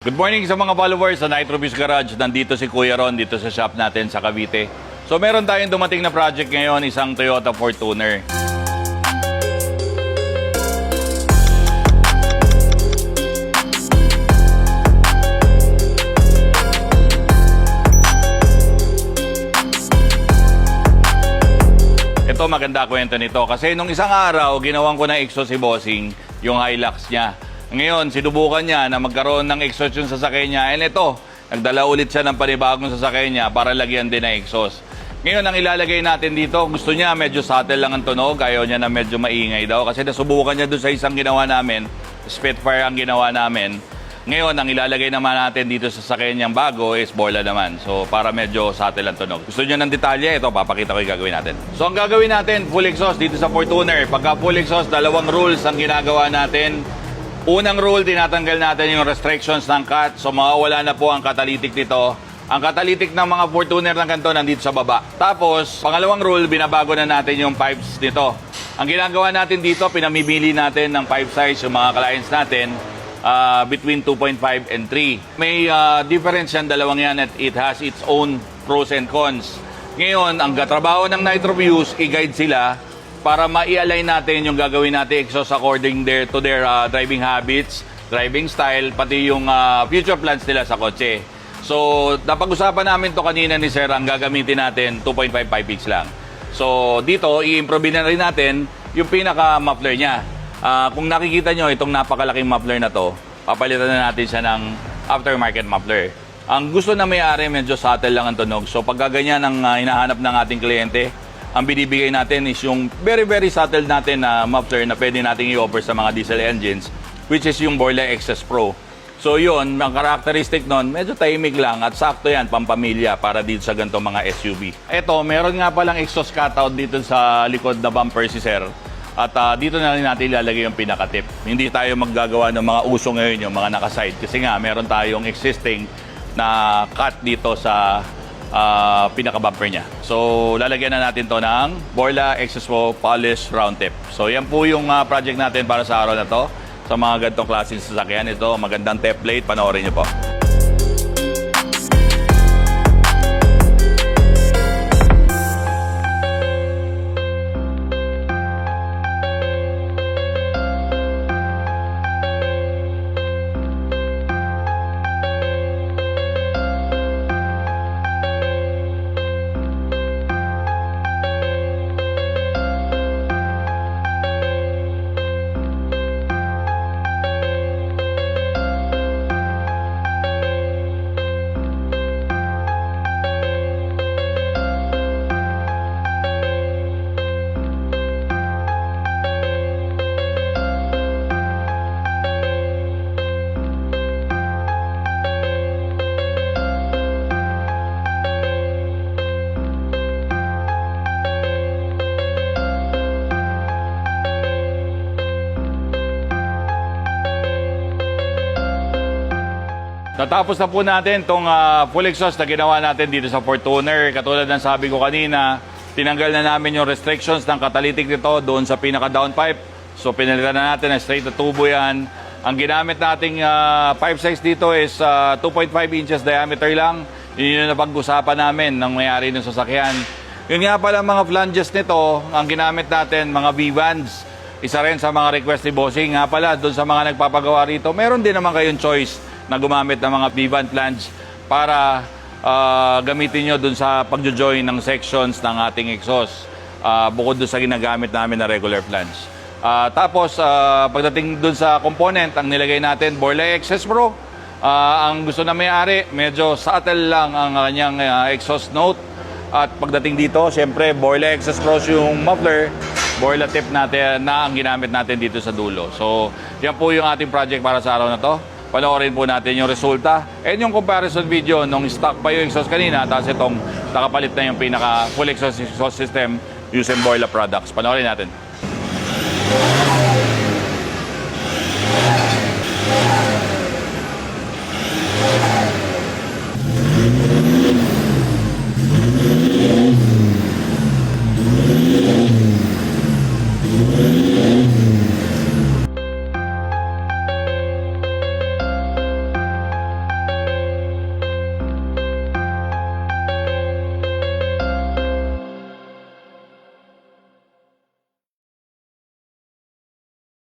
Good morning sa mga followers sa Nitro Biz Garage. Nandito si Kuya Ron dito sa shop natin sa Cavite. So meron tayong dumating na project ngayon, isang Toyota Fortuner. Ito maganda kwento nito kasi nung isang araw ginawan ko ng exhaust si Bossing, yung Hilux niya. Ngayon, sinubukan niya na magkaroon ng exhaust yung sasakyan niya. And ito, nagdala ulit siya ng panibagong sasakyan niya para lagyan din ng exhaust. Ngayon, ang ilalagay natin dito, gusto niya medyo subtle lang ang tunog. Ayaw niya na medyo maingay daw. Kasi nasubukan niya doon sa isang ginawa namin. Spitfire ang ginawa namin. Ngayon, ang ilalagay naman natin dito sa sasakyan niyang bago is Borla naman. So, para medyo subtle ang tunog. Gusto niya ng detalye? Ito, papakita ko yung gagawin natin. So, ang gagawin natin, full exhaust dito sa Fortuner. Pagka full exhaust, dalawang rules ang ginagawa natin. Unang rule, tinatanggal natin yung restrictions ng cut. So mawawala na po ang catalytic nito. Ang catalytic ng mga Fortuner ng ganito nandito sa baba. Tapos, pangalawang rule, binabago na natin yung pipes nito. Ang ginagawa natin dito, pinamimili natin ng pipe size yung mga clients natin between 2.5 and 3. May difference yan, dalawang yan, at it has its own pros and cons. Ngayon, ang katrabaho ng Nitro Views, i-guide sila para ma-i-align natin yung gagawin natin exhaust according to their driving habits, driving style, pati yung future plans nila sa kotse. So, napag-usapan namin to kanina ni Sir, ang gagamitin natin 2.5 pipe lang. So, dito, i-improve na rin natin yung pinaka-muffler niya. Kung nakikita nyo, itong napakalaking muffler na to, papalitan na natin siya ng aftermarket muffler. Ang gusto na may-ari, medyo subtle lang ang tunog. So, pag ganyan ang hinahanap ng ating kliyente, ang binibigay natin is yung very subtle natin na muffler na pwede natin i-offer sa mga diesel engines, which is yung Borla XS Pro. So yun, ang characteristic nun, medyo tahimik lang at sakto yan, pampamilya para dito sa ganitong mga SUV. Ito, meron nga palang exhaust cutout dito sa likod na bumper si Sir. At dito na rin natin ilalagay yung pinaka-tip. Hindi tayo maggagawa ng mga uso ngayon, yung mga naka-side. Kasi nga, meron tayong existing na cut dito sa pinaka-bumper niya. So, lalagyan na natin to ng Borla XS Pro Polish Round Tip. So, yan po yung project natin para sa araw na to. Sa mga ganitong klaseng sasakyan, ito, magandang template. Panoorin niyo po. Natapos na po natin itong full exhaust na ginawa natin dito sa Fortuner. Katulad ng sabi ko kanina, tinanggal na namin yung restrictions ng catalytic nito doon sa pinaka-down pipe. So pinalitan na natin na straight na tubo yan. Ang ginamit nating pipe size dito is 2.5 inches diameter lang. Yun yung napag-usapan namin ng mayari ng sasakyan. Yun nga pala mga flanges nito, ang ginamit natin, mga V-bands. Isa rin sa mga request ni Bossing. Nga pala, doon sa mga nagpapagawa rito, meron din naman kayong choice na gumamit ng mga V-band flange para gamitin nyo dun sa pagjo-join ng sections ng ating exhaust bukod dun sa ginagamit namin na regular flange. Tapos, pagdating dun sa component, ang nilagay natin, Borla XS Pro. Ang gusto na may-ari, medyo subtle lang ang kanyang exhaust note. At pagdating dito, siyempre, Borla XS Pro yung muffler, Borla tip natin na ang ginamit natin dito sa dulo. So, yan po yung ating project para sa araw na to. Panoorin po natin yung resulta and yung comparison video nung stock pa yung exhaust kanina tapos itong nakapalit na yung pinaka full exhaust system using Borla products. Panoorin natin.